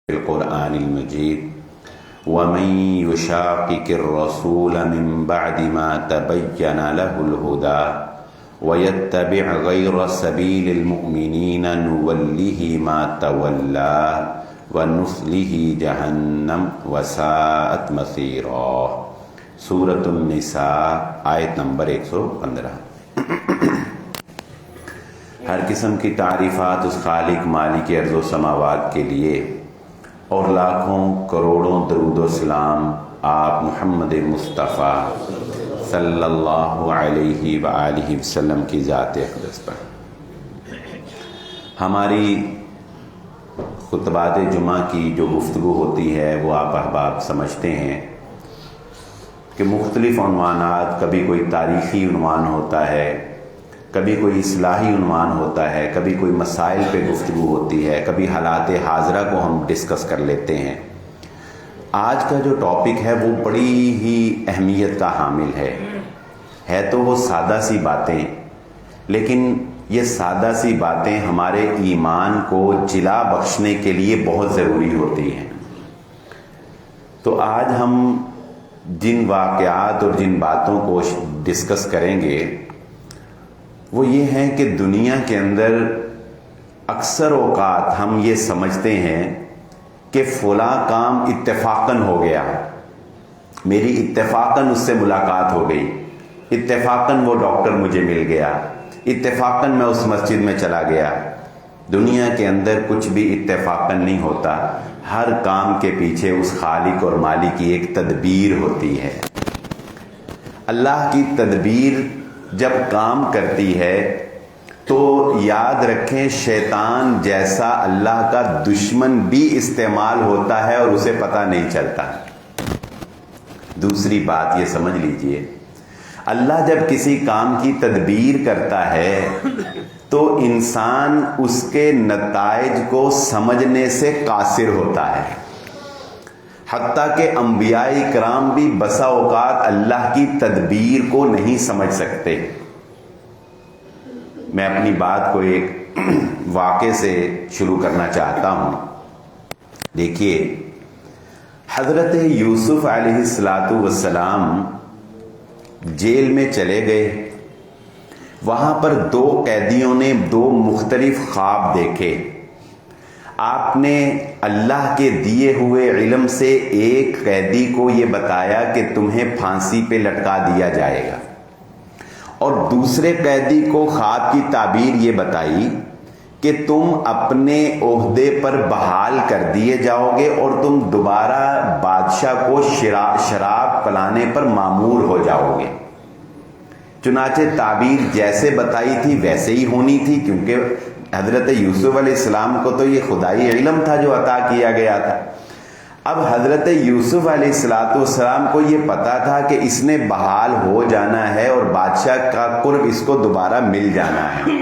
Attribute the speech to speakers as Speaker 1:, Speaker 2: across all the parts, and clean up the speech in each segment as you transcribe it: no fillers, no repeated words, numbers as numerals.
Speaker 1: القرآن المجید ومن يشاقق الرسول من بعد ما تبين له الهدى ويتبع غير سبيل المؤمنين نوله ما تولى ونصله جهنم وساءت مصيرا۔ سورۃ النساء آیت نمبر 115۔ ہر قسم کی تعریفات اس خالق مالک ارض و سماوات کے لیے، اور لاکھوں کروڑوں درود و سلام آپ محمد مصطفیٰ صلی اللہ علیہ وآلہ وسلم کی ذات اقدس پر۔ ہماری خطبات جمعہ کی جو گفتگو ہوتی ہے وہ آپ احباب سمجھتے ہیں کہ مختلف عنوانات، کبھی کوئی تاریخی عنوان ہوتا ہے، کبھی کوئی اصلاحی عنوان ہوتا ہے، کبھی کوئی مسائل پہ گفتگو ہوتی ہے، کبھی حالات حاضرہ کو ہم ڈسکس کر لیتے ہیں۔ آج کا جو ٹاپک ہے وہ بڑی ہی اہمیت کا حامل ہے تو وہ سادہ سی باتیں، لیکن یہ سادہ سی باتیں ہمارے ایمان کو جلا بخشنے کے لیے بہت ضروری ہوتی ہیں۔ تو آج ہم جن واقعات اور جن باتوں کو ڈسکس کریں گے وہ یہ ہیں کہ دنیا کے اندر اکثر اوقات ہم یہ سمجھتے ہیں کہ فلاں کام اتفاقاً ہو گیا، میری اتفاقاً اس سے ملاقات ہو گئی، اتفاقاً وہ ڈاکٹر مجھے مل گیا، اتفاقاً میں اس مسجد میں چلا گیا۔ دنیا کے اندر کچھ بھی اتفاقاً نہیں ہوتا، ہر کام کے پیچھے اس خالق اور مالک کی ایک تدبیر ہوتی ہے۔ اللہ کی تدبیر جب کام کرتی ہے تو یاد رکھیں شیطان جیسا اللہ کا دشمن بھی استعمال ہوتا ہے اور اسے پتہ نہیں چلتا۔ دوسری بات یہ سمجھ لیجئے، اللہ جب کسی کام کی تدبیر کرتا ہے تو انسان اس کے نتائج کو سمجھنے سے قاصر ہوتا ہے۔ حتیٰ کہ انبیاء کرام بھی بسا اوقات اللہ کی تدبیر کو نہیں سمجھ سکتے۔ میں اپنی بات کو ایک واقعے سے شروع کرنا چاہتا ہوں۔ دیکھیے، حضرت یوسف علیہ السلام جیل میں چلے گئے، وہاں پر دو قیدیوں نے دو مختلف خواب دیکھے۔ آپ نے اللہ کے دیے ہوئے علم سے ایک قیدی کو یہ بتایا کہ تمہیں پھانسی پہ لٹکا دیا جائے گا، اور دوسرے قیدی کو خواب کی تعبیر یہ بتائی کہ تم اپنے عہدے پر بحال کر دیے جاؤ گے اور تم دوبارہ بادشاہ کو شراب پلانے پر مامور ہو جاؤ گے۔ چنانچہ تعبیر جیسے بتائی تھی ویسے ہی ہونی تھی، کیونکہ حضرت یوسف علیہ السلام کو تو یہ خدائی علم تھا جو عطا کیا گیا تھا۔ اب حضرت یوسف علیہ السلام کو یہ پتا تھا کہ اس نے بحال ہو جانا ہے اور بادشاہ کا قرب اس کو دوبارہ مل جانا ہے۔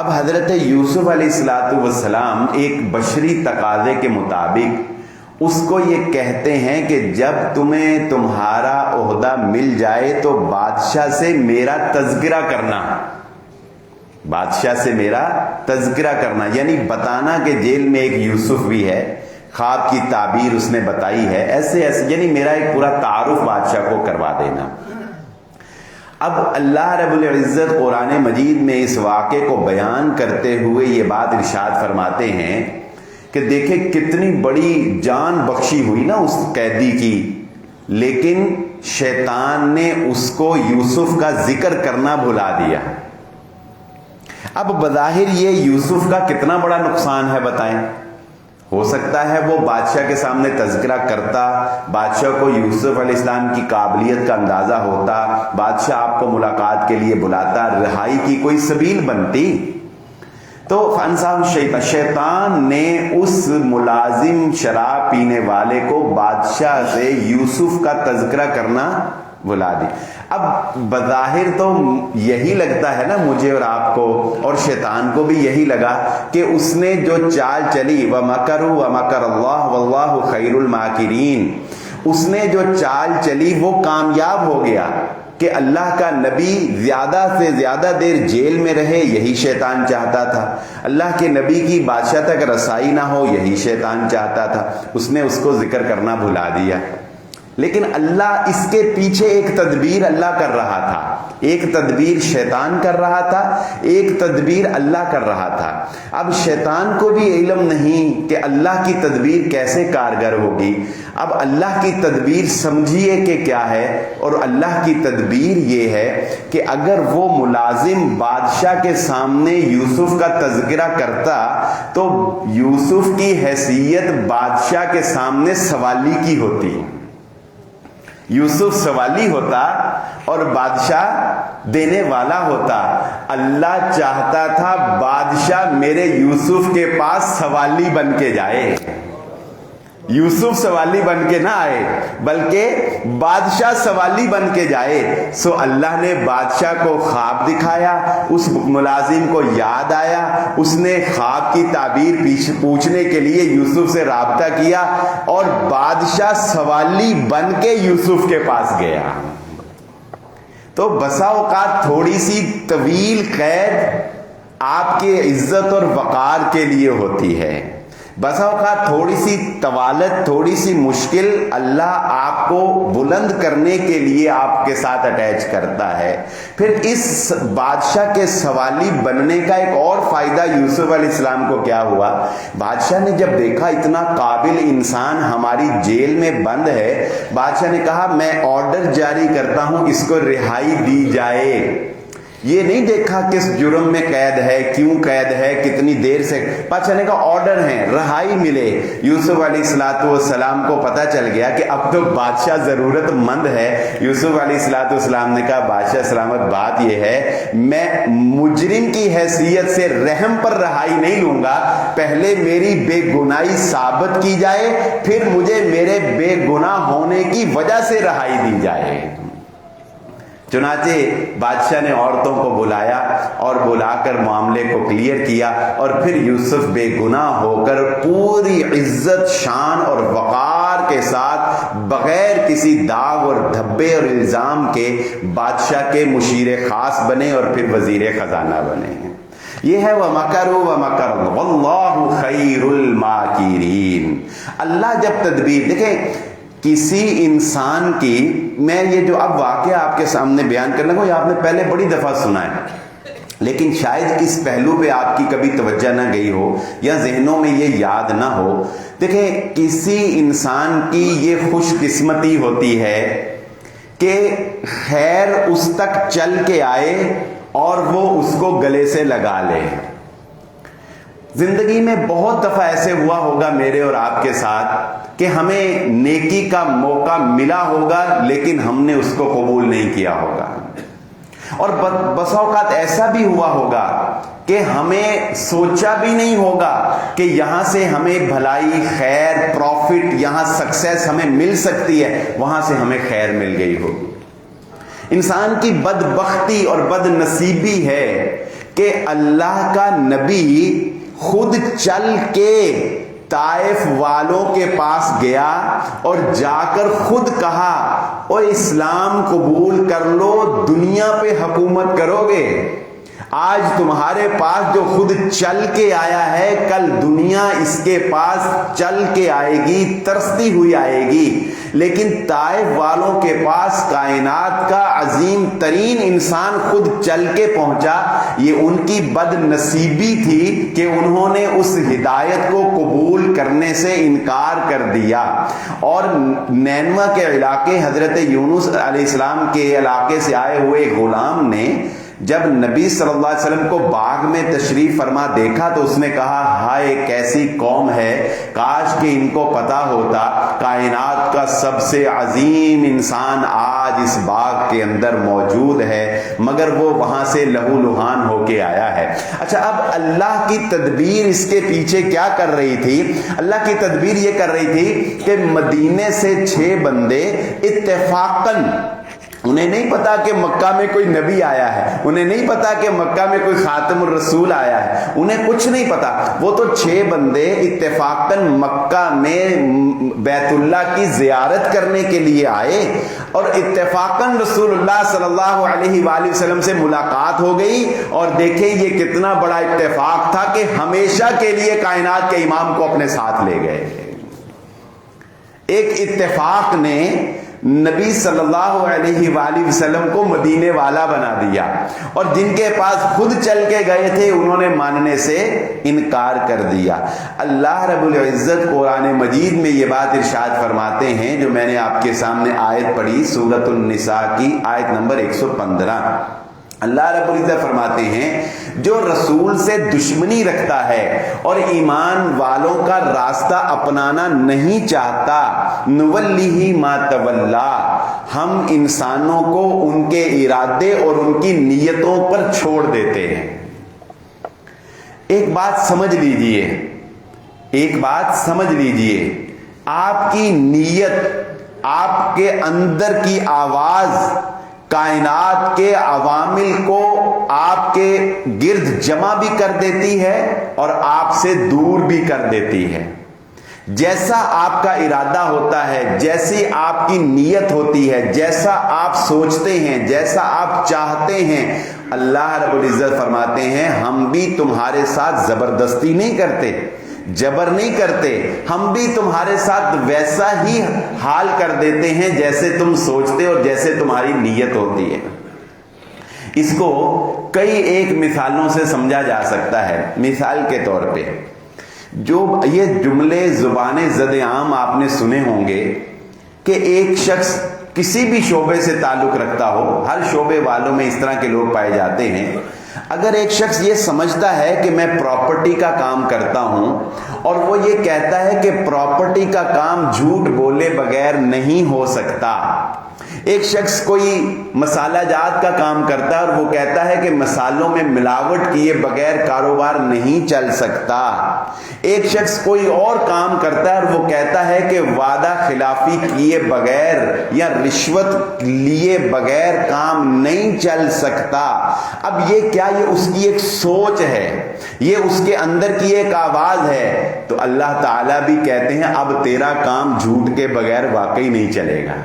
Speaker 1: اب حضرت یوسف علیہ السلام ایک بشری تقاضے کے مطابق اس کو یہ کہتے ہیں کہ جب تمہیں تمہارا عہدہ مل جائے تو بادشاہ سے میرا تذکرہ کرنا، بادشاہ سے میرا تذکرہ کرنا، یعنی بتانا کہ جیل میں ایک یوسف بھی ہے، خواب کی تعبیر اس نے بتائی ہے، ایسے یعنی میرا ایک پورا تعارف بادشاہ کو کروا دینا۔ اب اللہ رب العزت قرآن مجید میں اس واقعے کو بیان کرتے ہوئے یہ بات ارشاد فرماتے ہیں کہ دیکھیں کتنی بڑی جان بخشی ہوئی نا اس قیدی کی، لیکن شیطان نے اس کو یوسف کا ذکر کرنا بھلا دیا۔ اب بظاہر یہ یوسف کا کتنا بڑا نقصان ہے بتائیں۔ ہو سکتا ہے وہ بادشاہ کے سامنے تذکرہ کرتا، بادشاہ کو یوسف علیہ السلام کی قابلیت کا اندازہ ہوتا، بادشاہ آپ کو ملاقات کے لیے بلاتا، رہائی کی کوئی سبیل بنتی۔ تو شیطان نے اس ملازم شراب پینے والے کو بادشاہ سے یوسف کا تذکرہ کرنا بلا دی۔ اب بظاہر تو یہی لگتا ہے نا مجھے اور آپ کو، اور شیطان کو بھی یہی لگا کہ اس نے جو چال چلی وَمَكَرُوا وَمَكَرَ اللَّهُ وَاللَّهُ خَيْرُ الْمَاكِرِينَ، اس نے جو چال چلی وہ کامیاب ہو گیا، کہ اللہ کا نبی زیادہ سے زیادہ دیر جیل میں رہے، یہی شیطان چاہتا تھا. اللہ کے نبی کی بادشاہ تک رسائی نہ ہو، یہی شیطان چاہتا تھا. اس نے اس کو ذکر کرنا بھلا دیا. لیکن اللہ اس کے پیچھے ایک تدبیر اللہ کر رہا تھا. ایک تدبیر شیطان کر رہا تھا، ایک تدبیر اللہ کر رہا تھا. اب شیطان کو بھی علم نہیں کہ اللہ کی تدبیر کیسے کارگر ہوگی. اب اللہ کی تدبیر سمجھیے کہ کیا ہے، اور اللہ کی تدبیر یہ ہے کہ اگر وہ ملازم بادشاہ کے سامنے یوسف کا تذکرہ کرتا تو یوسف کی حیثیت بادشاہ کے سامنے سوالی کی ہوتی. یوسف سوالی ہوتا اور بادشاہ دینے والا ہوتا. اللہ چاہتا تھا بادشاہ میرے یوسف کے پاس سوالی بن کے جائے. یوسف سوالی بن کے نہ آئے بلکہ بادشاہ سوالی بن کے جائے. سو اللہ نے بادشاہ کو خواب دکھایا، اس ملازم کو یاد آیا، اس نے خواب کی تعبیر پوچھنے کے لیے یوسف سے رابطہ کیا اور بادشاہ سوالی بن کے یوسف کے پاس گیا. تو بسا اوقات تھوڑی سی طویل قید آپ کی عزت اور وقار کے لیے ہوتی ہے. بسا اوقات تھوڑی سی طوالت، تھوڑی سی مشکل اللہ آپ کو بلند کرنے کے لیے آپ کے ساتھ اٹیچ کرتا ہے. پھر اس بادشاہ کے سوالی بننے کا ایک اور فائدہ یوسف علیہ السلام کو کیا ہوا. بادشاہ نے جب دیکھا اتنا قابل انسان ہماری جیل میں بند ہے، بادشاہ نے کہا میں آرڈر جاری کرتا ہوں اس کو رہائی دی جائے. یہ نہیں دیکھا کس جرم میں قید ہے، کیوں قید ہے، کتنی دیر سے. بادشاہ نے کہا آرڈر ہے، رہائی ملے. یوسف علیہ السلام کو پتہ چل گیا کہ اب تو بادشاہ ضرورت مند ہے. یوسف علیہ السلام نے کہا بادشاہ سلامت، بات یہ ہے میں مجرم کی حیثیت سے رحم پر رہائی نہیں لوں گا. پہلے میری بے گناہی ثابت کی جائے، پھر مجھے میرے بے گناہ ہونے کی وجہ سے رہائی دی جائے. چنانچہ بادشاہ نے عورتوں کو بلایا اور بلا کر معاملے کو کلیئر کیا، اور پھر یوسف بے گناہ ہو کر پوری عزت، شان اور وقار کے ساتھ بغیر کسی داغ اور دھبے اور الزام کے بادشاہ کے مشیر خاص بنے اور پھر وزیر خزانہ بنے. یہ ہے وَمَكَرُوا وَمَكَرَ وَاللَّهُ خَيْرُ الْمَاكِرِينَ. اللہ جب تدبیر دیکھیں کسی انسان کی، میں یہ جو اب واقعہ آپ کے سامنے بیان کرنے کو، یہ آپ نے پہلے بڑی دفعہ سنا ہے، لیکن شاید اس پہلو پہ آپ کی کبھی توجہ نہ گئی ہو یا ذہنوں میں یہ یاد نہ ہو. دیکھیں کسی انسان کی یہ خوش قسمتی ہوتی ہے کہ خیر اس تک چل کے آئے اور وہ اس کو گلے سے لگا لے. زندگی میں بہت دفعہ ایسے ہوا ہوگا میرے اور آپ کے ساتھ کہ ہمیں نیکی کا موقع ملا ہوگا لیکن ہم نے اس کو قبول نہیں کیا ہوگا. اور بسا اوقات ایسا بھی ہوا ہوگا کہ ہمیں سوچا بھی نہیں ہوگا کہ یہاں سے ہمیں بھلائی، خیر، پروفٹ، یہاں سکسیس ہمیں مل سکتی ہے، وہاں سے ہمیں خیر مل گئی ہوگی. انسان کی بدبختی اور بد نصیبی ہے کہ اللہ کا نبی خود چل کے طائف والوں کے پاس گیا اور جا کر خود کہا او اسلام قبول کر لو، دنیا پہ حکومت کرو گے. آج تمہارے پاس جو خود چل کے آیا ہے، کل دنیا اس کے پاس چل کے آئے گی، ترستی ہوئی آئے گی. لیکن طائف والوں کے پاس کائنات کا عظیم ترین انسان خود چل کے پہنچا. یہ ان کی بد نصیبی تھی کہ انہوں نے اس ہدایت کو قبول کرنے سے انکار کر دیا. اور نینوا کے علاقے، حضرت یونس علیہ السلام کے علاقے سے آئے ہوئے غلام نے جب نبی صلی اللہ علیہ وسلم کو باغ میں تشریف فرما دیکھا تو اس نے کہا ہائے کیسی قوم ہے، کاش کہ ان کو پتا ہوتا کائنات کا سب سے عظیم انسان آج اس باغ کے اندر موجود ہے، مگر وہ وہاں سے لہو لہان ہو کے آیا ہے. اچھا، اب اللہ کی تدبیر اس کے پیچھے کیا کر رہی تھی؟ اللہ کی تدبیر یہ کر رہی تھی کہ مدینے سے 6 بندے اتفاقاً انہیں نہیں پتا کہ مکہ میں کوئی نبی آیا ہے، انہیں نہیں پتا کہ مکہ میں کوئی خاتم الرسول آیا ہے، انہیں کچھ نہیں پتا. وہ تو 6 بندے اتفاقاً مکہ میں بیت اللہ کی زیارت کرنے کے لیے آئے اور اتفاقاً رسول اللہ صلی اللہ علیہ وآلہ وسلم سے ملاقات ہو گئی. اور دیکھیں یہ کتنا بڑا اتفاق تھا کہ ہمیشہ کے لیے کائنات کے امام کو اپنے ساتھ لے گئے. ایک اتفاق نے نبی صلی اللہ علیہ وآلہ وسلم کو مدینے والا بنا دیا، اور جن کے پاس خود چل کے گئے تھے انہوں نے ماننے سے انکار کر دیا. اللہ رب العزت قرآن مجید میں یہ بات ارشاد فرماتے ہیں جو میں نے آپ کے سامنے آیت پڑھی، سورۃ النساء کی آیت نمبر 115. اللہ رب العزت فرماتے ہیں جو رسول سے دشمنی رکھتا ہے اور ایمان والوں کا راستہ اپنانا نہیں چاہتا، نولیہ ما تولا، ہم انسانوں کو ان کے ارادے اور ان کی نیتوں پر چھوڑ دیتے ہیں. ایک بات سمجھ لیجئے، ایک بات سمجھ لیجئے، آپ کی نیت، آپ کے اندر کی آواز کائنات کے عوامل کو آپ کے گرد جمع بھی کر دیتی ہے اور آپ سے دور بھی کر دیتی ہے. جیسا آپ کا ارادہ ہوتا ہے، جیسی آپ کی نیت ہوتی ہے، جیسا آپ سوچتے ہیں، جیسا آپ چاہتے ہیں، اللہ رب العزت فرماتے ہیں ہم بھی تمہارے ساتھ زبردستی نہیں کرتے، جبر نہیں کرتے، ہم بھی تمہارے ساتھ ویسا ہی حال کر دیتے ہیں جیسے تم سوچتے اور جیسے تمہاری نیت ہوتی ہے. اس کو کئی ایک مثالوں سے سمجھا جا سکتا ہے. مثال کے طور پہ جو یہ جملے زبان زد عام آپ نے سنے ہوں گے کہ ایک شخص کسی بھی شعبے سے تعلق رکھتا ہو، ہر شعبے والوں میں اس طرح کے لوگ پائے جاتے ہیں. اگر ایک شخص یہ سمجھتا ہے کہ میں پراپرٹی کا کام کرتا ہوں اور وہ یہ کہتا ہے کہ پراپرٹی کا کام جھوٹ بولے بغیر نہیں ہو سکتا، ایک شخص کوئی مسالہ جات کا کام کرتا ہے اور وہ کہتا ہے کہ مسالوں میں ملاوٹ کیے بغیر کاروبار نہیں چل سکتا، ایک شخص کوئی اور کام کرتا ہے اور وہ کہتا ہے کہ وعدہ خلافی کیے بغیر یا رشوت لیے بغیر کام نہیں چل سکتا. اب یہ کیا، یہ اس کی ایک سوچ ہے، یہ اس کے اندر کی ایک آواز ہے. تو اللہ تعالیٰ بھی کہتے ہیں اب تیرا کام جھوٹ کے بغیر واقعی نہیں چلے گا،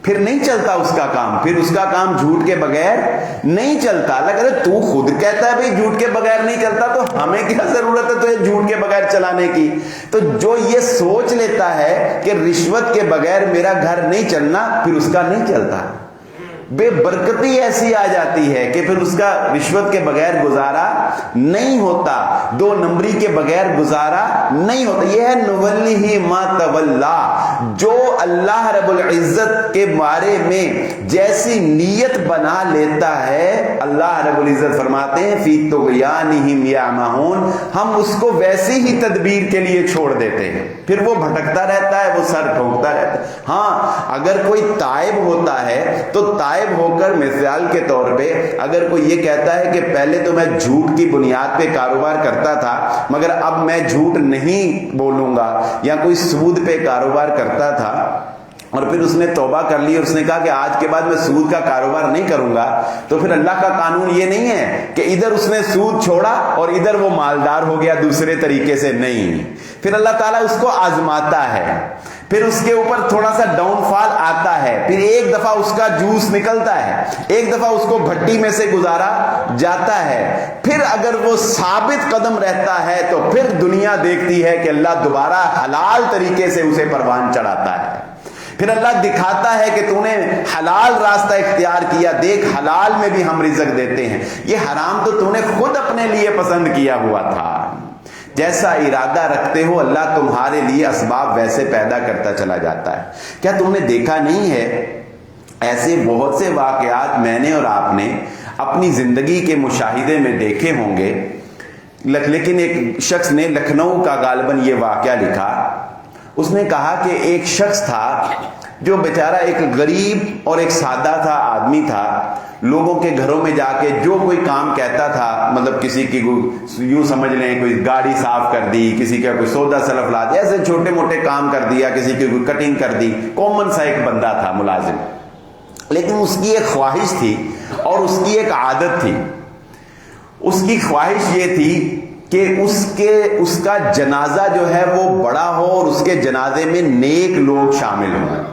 Speaker 1: پھر نہیں چلتا اس کا کام، پھر اس کا کام جھوٹ کے بغیر نہیں چلتا. اللہ کہتا ہے تو خود کہتا ہے بھئی جھوٹ کے بغیر نہیں چلتا، تو ہمیں کیا ضرورت ہے تو یہ جھوٹ کے بغیر چلانے کی. تو جو یہ سوچ لیتا ہے کہ رشوت کے بغیر میرا گھر نہیں چلنا، پھر اس کا نہیں چلتا. بے برکتی ایسی آ جاتی ہے کہ پھر اس کا رشوت کے بغیر گزارا نہیں ہوتا، 2 نمبری کے بغیر گزارا نہیں ہوتا. یہ ہے نولیہ ما تولا. جو اللہ رب العزت کے بارے میں جیسی نیت بنا لیتا ہے، اللہ رب العزت فرماتے ہیں فی طغیانہم یعمہون، ہم اس کو ویسی ہی تدبیر کے لیے چھوڑ دیتے ہیں، پھر وہ بھٹکتا رہتا ہے، وہ سر ٹھوکتا رہتا ہے. ہاں اگر کوئی تائب ہوتا ہے تو تائب ہو کر، مثال کے طور پہ اگر کوئی یہ کہتا ہے کہ پہلے تو میں جھوٹ کی بنیاد پہ کاروبار کرتا تھا مگر اب میں جھوٹ نہیں بولوں گا، یا کوئی سود پہ کاروبار کرتا تھا اور پھر اس نے توبہ کر لی اور اس نے کہا کہ آج کے بعد میں سود کا کاروبار نہیں کروں گا، تو پھر اللہ کا قانون یہ نہیں ہے کہ ادھر اس نے سود چھوڑا اور ادھر وہ مالدار ہو گیا دوسرے طریقے سے. نہیں، پھر اللہ تعالیٰ اس کو آزماتا ہے، پھر اس کے اوپر تھوڑا سا ڈاؤن فال آتا ہے، پھر ایک دفعہ اس کا جوس نکلتا ہے، ایک دفعہ اس کو بھٹی میں سے گزارا جاتا ہے، پھر اگر وہ ثابت قدم رہتا ہے تو پھر دنیا دیکھتی ہے کہ اللہ دوبارہ حلال طریقے سے اسے پروان چڑھاتا ہے. پھر اللہ دکھاتا ہے کہ تو نے حلال راستہ اختیار کیا، دیکھ حلال میں بھی ہم رزق دیتے ہیں، یہ حرام تو نے خود اپنے لیے پسند کیا ہوا تھا. جیسا ارادہ رکھتے ہو اللہ تمہارے لیے اسباب ویسے پیدا کرتا چلا جاتا ہے. کیا تم نے دیکھا نہیں ہے ایسے بہت سے واقعات میں نے اور آپ نے اپنی زندگی کے مشاہدے میں دیکھے ہوں گے، لیکن ایک شخص نے لکھنؤ کا غالباً یہ واقعہ لکھا. اس نے کہا کہ ایک شخص تھا جو بیچارہ ایک غریب اور ایک سادہ تھا آدمی تھا، لوگوں کے گھروں میں جا کے جو کوئی کام کہتا تھا، مطلب کسی کی یوں سمجھ لیں کوئی گاڑی صاف کر دی، کسی کا کوئی سودا سلف لا دیا، ایسے چھوٹے موٹے کام کر دیا، کسی کی کوئی کٹنگ کر دی، کامن سا ایک بندہ تھا ملازم. لیکن اس کی ایک خواہش تھی اور اس کی ایک عادت تھی. اس کی خواہش یہ تھی کہ اس کا جنازہ جو ہے وہ بڑا ہو اور اس کے جنازے میں نیک لوگ شامل ہوں.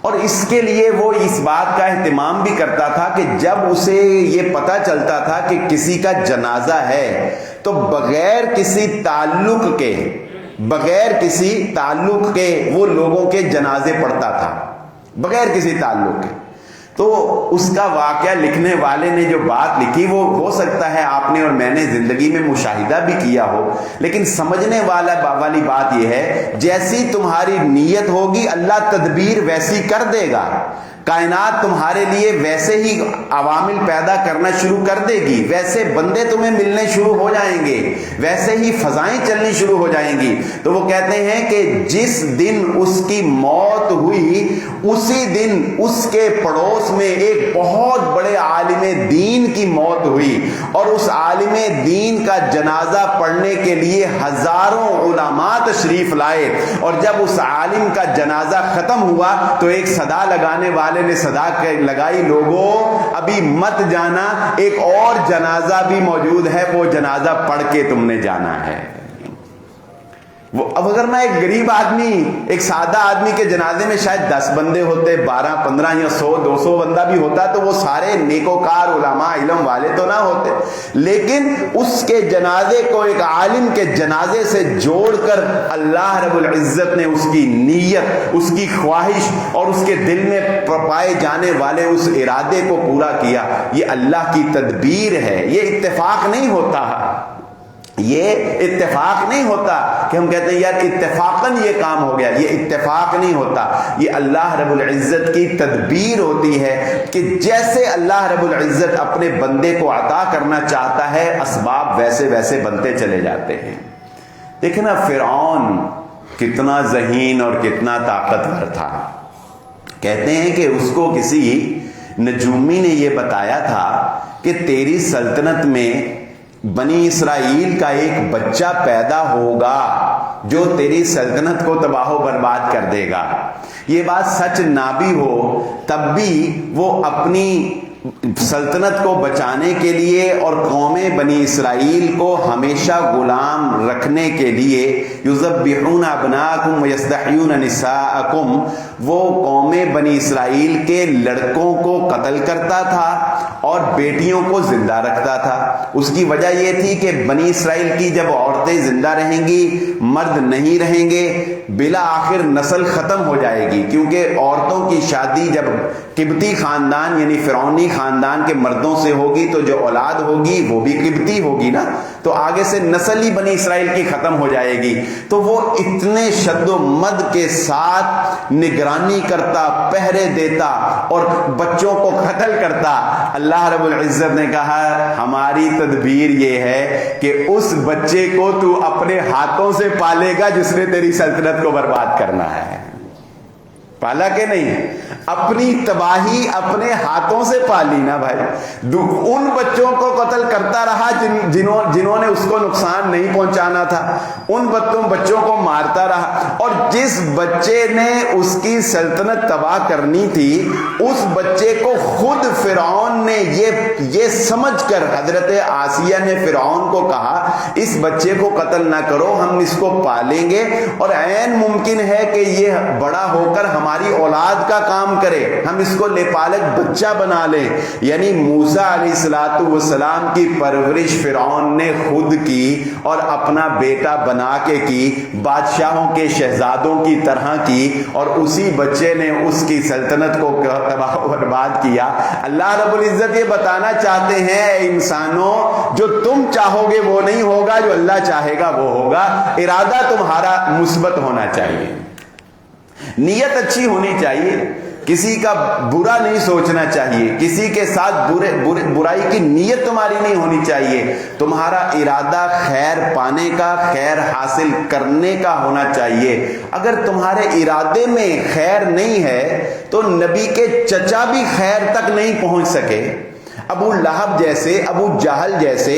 Speaker 1: اور اس کے لیے وہ اس بات کا اہتمام بھی کرتا تھا کہ جب اسے یہ پتہ چلتا تھا کہ کسی کا جنازہ ہے تو بغیر کسی تعلق کے وہ لوگوں کے جنازے پڑھتا تھا، بغیر کسی تعلق کے. تو اس کا واقعہ لکھنے والے نے جو بات لکھی وہ ہو سکتا ہے آپ نے اور میں نے زندگی میں مشاہدہ بھی کیا ہو، لیکن سمجھنے والی بات یہ ہے جیسی تمہاری نیت ہوگی اللہ تدبیر ویسی کر دے گا. کائنات تمہارے لیے ویسے ہی عوامل پیدا کرنا شروع کر دے گی، ویسے بندے تمہیں ملنے شروع ہو جائیں گے، ویسے ہی فضائیں چلنی شروع ہو جائیں گی. تو وہ کہتے ہیں کہ جس دن اس کی موت ہوئی اسی دن اس کے پڑوس میں ایک بہت بڑے عالم دین کی موت ہوئی، اور اس عالم دین کا جنازہ پڑھنے کے لیے ہزاروں علماء تشریف لائے. اور جب اس عالم کا جنازہ ختم ہوا تو ایک صدا لگانے والے نے صدا لگائی، لوگوں ابھی مت جانا، ایک اور جنازہ بھی موجود ہے، وہ جنازہ پڑھ کے تم نے جانا ہے. اب اگر میں ایک غریب آدمی، ایک سادہ آدمی کے جنازے میں شاید 10 بندے ہوتے، 12 15 یا 100 200 بندہ بھی ہوتا تو وہ سارے نیکوکار علماء علم والے تو نہ ہوتے. لیکن اس کے جنازے کو ایک عالم کے جنازے سے جوڑ کر اللہ رب العزت نے اس کی نیت، اس کی خواہش اور اس کے دل میں پائے جانے والے اس ارادے کو پورا کیا. یہ اللہ کی تدبیر ہے، یہ اتفاق نہیں ہوتا. یہ اتفاق نہیں ہوتا کہ ہم کہتے ہیں یار اتفاقاً یہ کام ہو گیا. یہ اتفاق نہیں ہوتا، یہ اللہ رب العزت کی تدبیر ہوتی ہے کہ جیسے اللہ رب العزت اپنے بندے کو عطا کرنا چاہتا ہے اسباب ویسے ویسے بنتے چلے جاتے ہیں. دیکھنا فرعون کتنا ذہین اور کتنا طاقتور تھا. کہتے ہیں کہ اس کو کسی نجومی نے یہ بتایا تھا کہ تیری سلطنت میں بنی اسرائیل کا ایک بچہ پیدا ہوگا جو تیری سلطنت کو تباہ و برباد کر دے گا. یہ بات سچ نہ بھی ہو تب بھی وہ اپنی سلطنت کو بچانے کے لیے اور قوم بنی اسرائیل کو ہمیشہ غلام رکھنے کے لیے یذبحون ابناءکم ویستحیون نساءکم، وہ قوم بنی اسرائیل کے لڑکوں کو قتل کرتا تھا اور بیٹیوں کو زندہ رکھتا تھا. اس کی وجہ یہ تھی کہ بنی اسرائیل کی جب عورتیں زندہ رہیں گی، مرد نہیں رہیں گے، بلا آخر نسل ختم ہو جائے گی. کیونکہ عورتوں کی شادی جب قبطی خاندان یعنی فرعونی خاندان کے مردوں سے ہوگی تو جو اولاد ہوگی وہ بھی قبطی ہوگی نا، تو آگے سے نسل ہی بنی اسرائیل کی ختم ہو جائے گی. تو وہ اتنے شد و مد کے ساتھ نگرانی کرتا، پہرے دیتا اور بچوں کو قتل کرتا. اللہ رب العزت نے کہا ہماری تدبیر یہ ہے کہ اس بچے کو تو اپنے ہاتھوں سے پالے گا جس نے تیری سلطنت کو برباد کرنا ہے. پالا کہ نہیں؟ اپنی تباہی اپنے ہاتھوں سے پالی نا بھائی. ان بچوں کو قتل کرتا رہا جنہوں نے اس کو نقصان نہیں پہنچانا تھا، ان بچوں کو مارتا رہا. اور جس بچے نے اس کی سلطنت تباہ کرنی تھی اس بچے کو خود فرعون نے یہ سمجھ کر، حضرت آسیہ نے فرعون کو کہا اس بچے کو قتل نہ کرو، ہم اس کو پالیں گے اور عین ممکن ہے کہ یہ بڑا ہو کر ہماری اولاد کا کام کرے، ہم اس کو لے پالک بچہ بنا لیں. یعنی موسیٰ علیہ السلام کی پرورش فرعون نے خود کی اور اپنا بیٹا بنا کے کی، بادشاہوں کے شہزادوں کی طرح کی، اور اسی بچے نے اس کی سلطنت کو تباہ و برباد کیا. اللہ رب العزت یہ بتانا چاہتے ہیں اے انسانوں، جو تم چاہو گے وہ نہیں ہوگا، جو اللہ چاہے گا وہ ہوگا. ارادہ تمہارا مثبت ہونا چاہیے، نیت اچھی ہونی چاہیے، کسی کا برا نہیں سوچنا چاہیے، کسی کے ساتھ برائی کی نیت تمہاری نہیں ہونی چاہیے. تمہارا ارادہ خیر پانے کا، خیر حاصل کرنے کا ہونا چاہیے. اگر تمہارے ارادے میں خیر نہیں ہے تو نبی کے چچا بھی خیر تک نہیں پہنچ سکے. ابو لہب جیسے، ابو جہل جیسے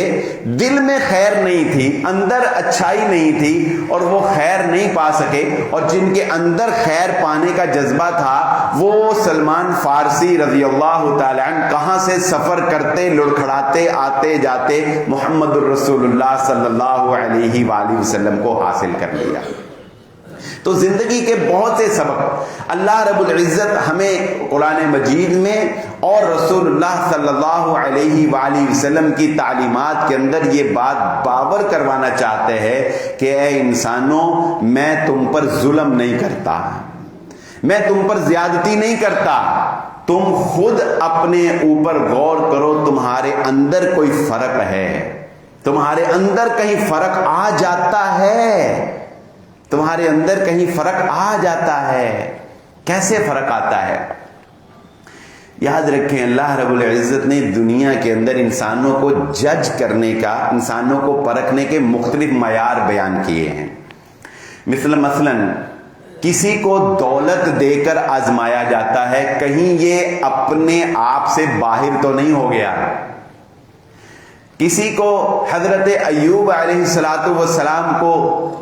Speaker 1: دل میں خیر نہیں تھی، اندر اچھائی نہیں تھی اور وہ خیر نہیں پا سکے، اور جن کے اندر خیر پانے کا جذبہ تھا وہ سلمان فارسی رضی اللہ تعالی عنہ کہاں سے سفر کرتے لڑکھڑاتے آتے جاتے محمد الرسول اللہ صلی اللہ علیہ وآلہ وسلم کو حاصل کر لیا۔ تو زندگی کے بہت سے سبق اللہ رب العزت ہمیں قرآن مجید میں اور رسول اللہ صلی اللہ علیہ وآلہ وسلم کی تعلیمات کے اندر یہ بات باور کروانا چاہتے ہیں کہ اے انسانوں، میں تم پر ظلم نہیں کرتا، میں تم پر زیادتی نہیں کرتا، تم خود اپنے اوپر غور کرو، تمہارے اندر کوئی فرق ہے، تمہارے اندر کہیں فرق آ جاتا ہے، تمہارے اندر کہیں فرق آ جاتا ہے۔ کیسے فرق آتا ہے؟ یاد رکھیں، اللہ رب العزت نے دنیا کے اندر انسانوں کو جج کرنے کا، انسانوں کو پرکھنے کے مختلف معیار بیان کیے ہیں۔ مثلا کسی کو دولت دے کر آزمایا جاتا ہے، کہیں یہ اپنے آپ سے باہر تو نہیں ہو گیا۔ کسی کو حضرت ایوب علیہ السلام کو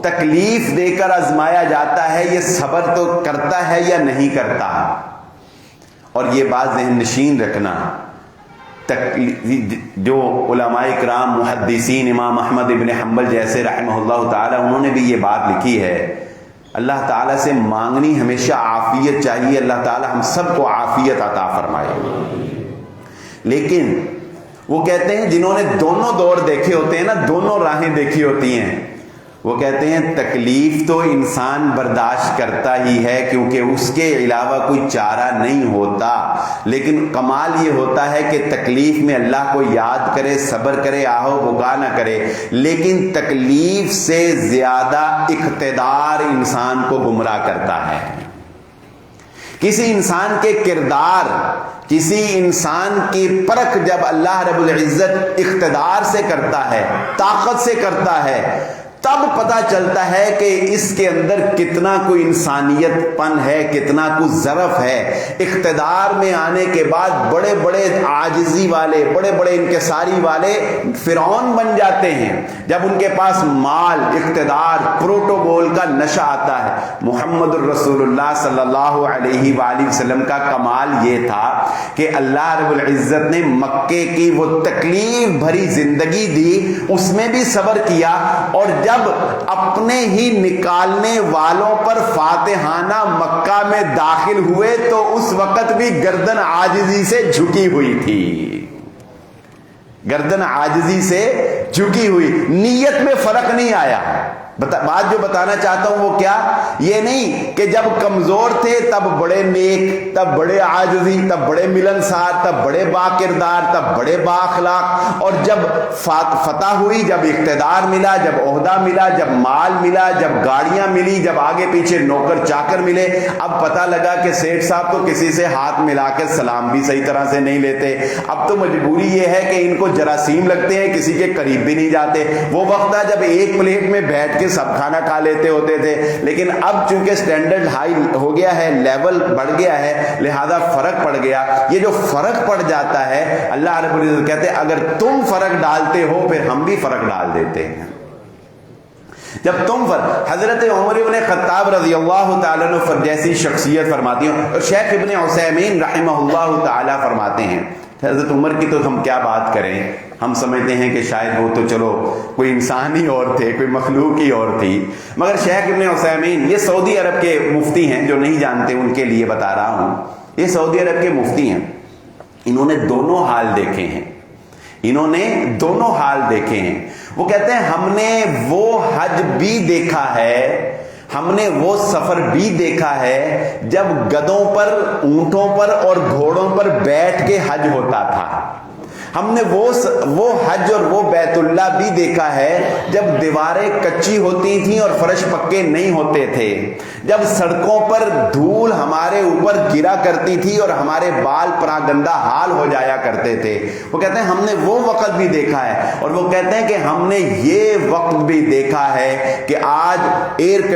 Speaker 1: تکلیف دے کر آزمایا جاتا ہے، یہ صبر تو کرتا ہے یا نہیں کرتا۔ اور یہ بات ذہن نشین رکھنا، جو علماء کرام محدثین امام احمد ابن حنبل جیسے رحمہ اللہ تعالی، انہوں نے بھی یہ بات لکھی ہے، اللہ تعالیٰ سے مانگنی ہمیشہ عافیت چاہیے، اللہ تعالیٰ ہم سب کو عافیت عطا فرمائے۔ لیکن وہ کہتے ہیں جنہوں نے دونوں دور دیکھے ہوتے ہیں نا، دونوں راہیں دیکھی ہوتی ہیں، وہ کہتے ہیں تکلیف تو انسان برداشت کرتا ہی ہے کیونکہ اس کے علاوہ کوئی چارہ نہیں ہوتا، لیکن کمال یہ ہوتا ہے کہ تکلیف میں اللہ کو یاد کرے، صبر کرے، آہو بکا نہ کرے، لیکن تکلیف سے زیادہ اقتدار انسان کو گمراہ کرتا ہے۔ کسی انسان کے کردار، کسی انسان کی پرکھ جب اللہ رب العزت اقتدار سے کرتا ہے، طاقت سے کرتا ہے، تب پتہ چلتا ہے کہ اس کے اندر کتنا کوئی انسانیت پن ہے، کتنا کوئی ظرف ہے۔ اقتدار میں آنے کے بعد بڑے بڑے عاجزی والے، بڑے بڑے انکساری والے فرعون بن جاتے ہیں جب ان کے پاس مال، اقتدار، پروٹوکول کا نشہ آتا ہے۔ محمد الرسول اللہ صلی اللہ علیہ وآلہ وسلم کا کمال یہ تھا کہ اللہ رب العزت نے مکے کی وہ تکلیف بھری زندگی دی، اس میں بھی صبر کیا، اور جب اپنے ہی نکالنے والوں پر فاتحانہ مکہ میں داخل ہوئے تو اس وقت بھی گردن عاجزی سے جھکی ہوئی تھی، گردن عاجزی سے جھکی ہوئی، نیت میں فرق نہیں آیا۔ بات جو بتانا چاہتا ہوں وہ کیا، یہ نہیں کہ جب کمزور تھے تب بڑے نیک، تب بڑے عاجزی، تب بڑے ملنسار، تب بڑے با کردار، تب بڑے با اخلاق، اور جب فتح ہوئی، جب اقتدار ملا، جب عہدہ ملا، جب مال ملا، جب گاڑیاں ملی، جب آگے پیچھے نوکر چاکر ملے، اب پتہ لگا کہ سیٹھ صاحب تو کسی سے ہاتھ ملا کے سلام بھی صحیح طرح سے نہیں لیتے، اب تو مجبوری یہ ہے کہ ان کو جراثیم لگتے ہیں، کسی کے قریب بھی نہیں جاتے۔ وہ وقت تھا جب ایک پلیٹ میں بیٹھ کے سب کھانا کھا لیتے ہوتے تھے، لیکن اب چونکہ سٹینڈرڈ ہائی ہو گیا ہے، لیول بڑھ گیا ہے، لہذا فرق پڑ گیا۔ یہ جو فرق پڑ جاتا ہے، اللہ رب العزت کہتے ہیں اگر تم فرق ڈالتے ہو پھر ہم بھی فرق ڈال دیتے ہیں۔ جب تم حضرت عمر بن خطاب رضی اللہ تعالیٰ عنہ جیسی شخصیت فرماتی ہیں، اور شیخ ابن عثیمین رحمہ اللہ تعالیٰ فرماتے ہیں، حضرت عمر کی تو ہم کیا بات کریں، ہم سمجھتے ہیں کہ شاید وہ تو چلو کوئی انسان ہی اور تھے، کوئی مخلوق ہی اور تھی، مگر شیخ ابن عثیمین، یہ سعودی عرب کے مفتی ہیں، جو نہیں جانتے ان کے لیے بتا رہا ہوں، یہ سعودی عرب کے مفتی ہیں، انہوں نے دونوں حال دیکھے ہیں، انہوں نے دونوں حال دیکھے ہیں۔ وہ کہتے ہیں ہم نے وہ حج بھی دیکھا ہے، ہم نے وہ سفر بھی دیکھا ہے جب گدوں پر، اونٹوں پر اور گھوڑوں پر بیٹھ کے حج ہوتا تھا، ہم نے وہ حج اور وہ بیت اللہ بھی دیکھا ہے جب دیواریں کچی ہوتی تھیں اور فرش پکے نہیں ہوتے تھے، جب سڑکوں پر دھول ہمارے اوپر گرا کرتی تھی اور ہمارے بال پراگندہ حال ہو جایا کرتے تھے۔ وہ کہتے ہیں ہم نے وہ وقت بھی دیکھا ہے، اور وہ کہتے ہیں کہ ہم نے یہ وقت بھی دیکھا ہے کہ آج ایئر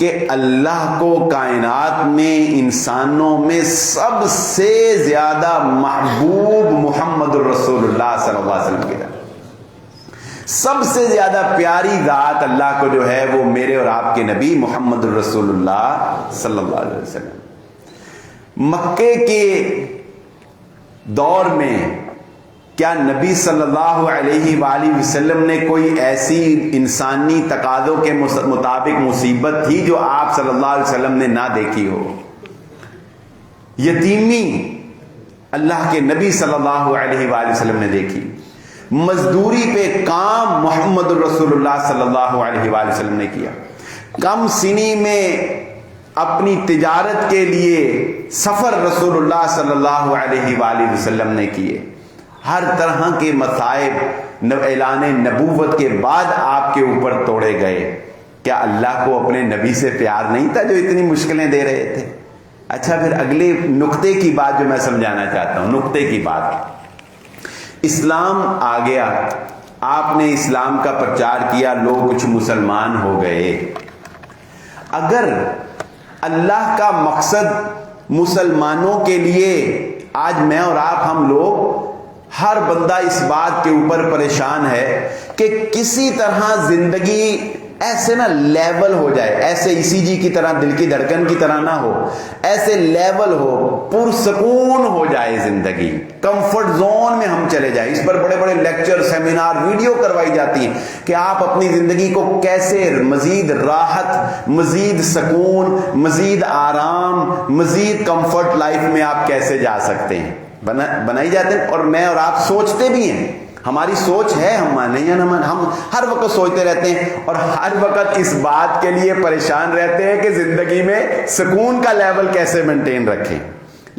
Speaker 1: کہ اللہ کو کائنات میں انسانوں میں سب سے زیادہ محبوب محمد الرسول اللہ صلی اللہ علیہ وسلم کی طرف، سب سے زیادہ پیاری ذات اللہ کو جو ہے وہ میرے اور آپ کے نبی محمد الرسول اللہ صلی اللہ علیہ وسلم۔ مکے کے دور میں کیا نبی صلی اللہ علیہ وآلہ وسلم نے کوئی ایسی انسانی تقاضوں کے مطابق مصیبت تھی جو آپ صلی اللہ علیہ وسلم نے نہ دیکھی ہو؟ یتیمی اللہ کے نبی صلی اللہ علیہ وآلہ وسلم نے دیکھی، مزدوری پہ کام محمد الرسول اللہ صلی اللہ علیہ وآلہ وسلم نے کیا، کم سنی میں اپنی تجارت کے لیے سفر رسول اللہ صلی اللہ علیہ وآلہ وسلم نے کیے، ہر طرح کے مصائب اعلان نبوت کے بعد آپ کے اوپر توڑے گئے۔ کیا اللہ کو اپنے نبی سے پیار نہیں تھا جو اتنی مشکلیں دے رہے تھے؟ اچھا، پھر اگلے نقطے کی بات جو میں سمجھانا چاہتا ہوں، نقطے کی بات، اسلام آ گیا، آپ نے اسلام کا پرچار کیا، لوگ کچھ مسلمان ہو گئے۔ اگر اللہ کا مقصد مسلمانوں کے لیے، آج میں اور آپ ہم لوگ ہر بندہ اس بات کے اوپر پریشان ہے کہ کسی طرح زندگی ایسے نہ لیول ہو جائے، ایسے ECG کی طرح، دل کی دھڑکن کی طرح نہ ہو، ایسے لیول ہو، پرسکون ہو جائے زندگی، کمفرٹ زون میں ہم چلے جائیں۔ اس پر بڑے بڑے لیکچر، سیمینار، ویڈیو کروائی جاتی ہیں کہ آپ اپنی زندگی کو کیسے مزید راحت، مزید سکون، مزید آرام، مزید کمفرٹ لائف میں آپ کیسے جا سکتے ہیں، بنائی جاتے ہیں۔ اور میں اور آپ سوچتے بھی ہیں، ہماری سوچ ہے، ہم مانیں یا نہ مانیں، ہم ہر وقت سوچتے رہتے ہیں اور ہر وقت اس بات کے لیے پریشان رہتے ہیں کہ زندگی میں سکون کا لیول کیسے مینٹین رکھیں۔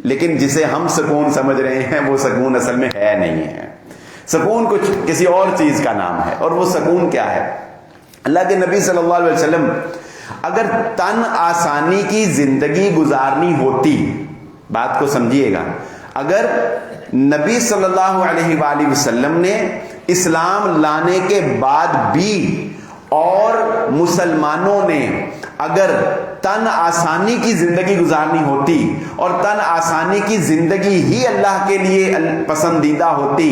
Speaker 1: لیکن جسے ہم سکون سمجھ رہے ہیں وہ سکون اصل میں ہے نہیں ہے، سکون کچھ کسی اور چیز کا نام ہے۔ اور وہ سکون کیا ہے؟ اللہ کے نبی صلی اللہ علیہ وسلم اگر تن آسانی کی زندگی گزارنی ہوتی، بات کو سمجھیے گا، اگر نبی صلی اللہ علیہ وآلہ وسلم نے اسلام لانے کے بعد بھی اور مسلمانوں نے اگر تن آسانی کی زندگی گزارنی ہوتی اور تن آسانی کی زندگی ہی اللہ کے لیے پسندیدہ ہوتی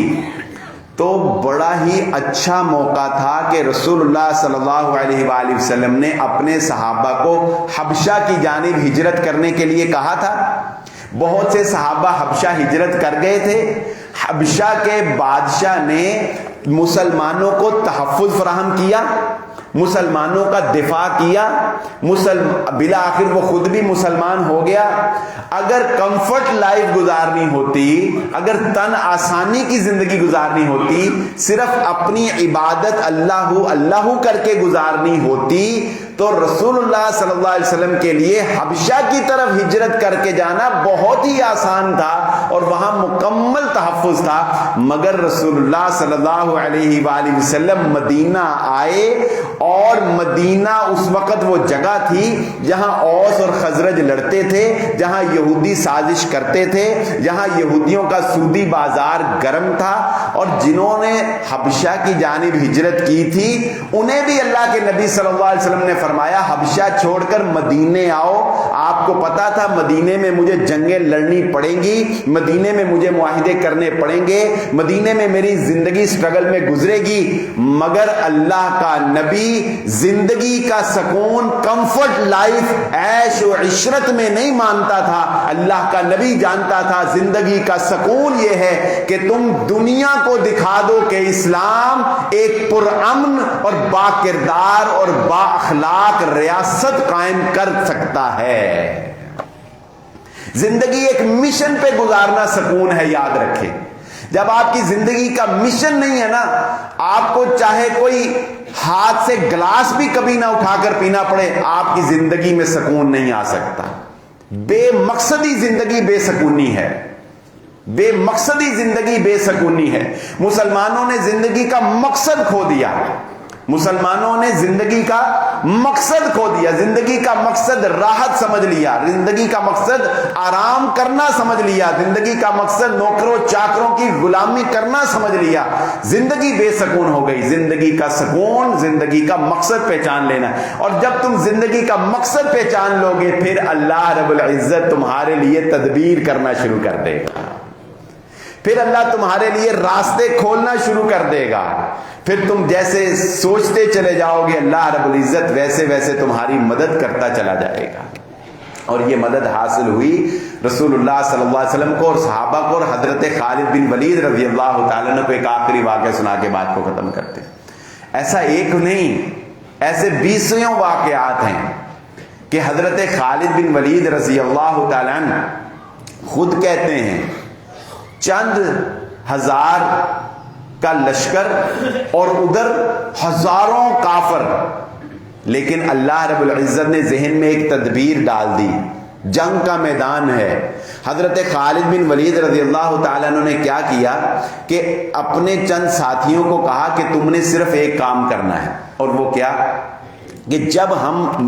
Speaker 1: تو بڑا ہی اچھا موقع تھا کہ رسول اللہ صلی اللہ علیہ وآلہ وسلم نے اپنے صحابہ کو حبشہ کی جانب ہجرت کرنے کے لیے کہا تھا۔ بہت سے صحابہ حبشہ ہجرت کر گئے تھے، حبشہ کے بادشاہ نے مسلمانوں کو تحفظ فراہم کیا، مسلمانوں کا دفاع کیا، بالآخر وہ خود بھی مسلمان ہو گیا۔ اگر کمفرٹ لائف گزارنی ہوتی، اگر تن آسانی کی زندگی گزارنی ہوتی، صرف اپنی عبادت اللہ کر کے گزارنی ہوتی تو رسول اللہ صلی اللہ علیہ وسلم کے لیے حبشہ کی طرف ہجرت کر کے جانا بہت ہی آسان تھا اور وہاں مکمل تحفظ تھا۔ مگر رسول اللہ صلی اللہ علیہ وآلہ وسلم مدینہ آئے اور مدینہ اس وقت وہ جگہ تھی جہاں اوس اور خزرج لڑتے تھے، جہاں یہودی سازش کرتے تھے، جہاں یہودیوں کا سودی بازار گرم تھا، اور جنہوں نے حبشہ کی جانب ہجرت کی تھی انہیں بھی اللہ کے نبی صلی اللہ علیہ وسلم نے فرمایا حبشہ چھوڑ کر مدینے آؤ۔ آپ کو پتا تھا مدینے میں مجھے جنگیں لڑنی پڑیں گی، مدینے میں مجھے معاہدے کرنے پڑیں گے، مدینے میں میری زندگی سٹرگل میں گزرے گی، مگر اللہ کا نبی زندگی کا سکون، کمفرٹ لائف، عیش و عشرت میں نہیں مانتا تھا۔ اللہ کا نبی جانتا تھا زندگی کا سکون یہ ہے کہ تم دنیا کو دکھا دو کہ اسلام ایک پرامن اور با کردار اور با اخلاق ریاست قائم کر سکتا ہے۔ زندگی ایک مشن پہ گزارنا سکون ہے، یاد رکھیں۔ جب آپ کی زندگی کا مشن نہیں ہے نا، آپ کو چاہے کوئی ہاتھ سے گلاس بھی کبھی نہ اٹھا کر پینا پڑے، آپ کی زندگی میں سکون نہیں آ سکتا۔ بے مقصدی زندگی بے سکونی ہے، بے مقصدی زندگی بے سکونی ہے۔ مسلمانوں نے زندگی کا مقصد کھو دیا، مسلمانوں نے زندگی کا مقصد کھو دیا، زندگی کا مقصد راحت سمجھ لیا، زندگی کا مقصد آرام کرنا سمجھ لیا، زندگی کا مقصد نوکروں چاکروں کی غلامی کرنا سمجھ لیا، زندگی بے سکون ہو گئی۔ زندگی کا سکون زندگی کا مقصد پہچان لینا، اور جب تم زندگی کا مقصد پہچان لو گے پھر اللہ رب العزت تمہارے لیے تدبیر کرنا شروع کر دے گا، پھر اللہ تمہارے لیے راستے کھولنا شروع کر دے گا، پھر تم جیسے سوچتے چلے جاؤ گے اللہ رب العزت ویسے ویسے تمہاری مدد کرتا چلا جائے گا۔ اور یہ مدد حاصل ہوئی رسول اللہ صلی اللہ علیہ وسلم کو اور صحابہ کو، اور حضرت خالد بن ولید رضی اللہ تعالیٰ عنہ کو ایک آخری واقعہ سنا کے بات کو ختم کرتے ہیں۔ ایسا ایک نہیں، ایسے 20 واقعات ہیں کہ حضرت خالد بن ولید رضی اللہ تعالیٰ عنہ خود کہتے ہیں چند ہزار کا لشکر اور ادھر ہزاروں کافر، لیکن اللہ رب العزت نے ذہن میں ایک تدبیر ڈال دی، جنگ کا میدان ہے۔ حضرت خالد بن ولید رضی اللہ تعالیٰ عنہ نے کیا کیا کہ اپنے چند ساتھیوں کو کہا کہ تم نے صرف ایک کام کرنا ہے، اور وہ کیا کہ جب ہم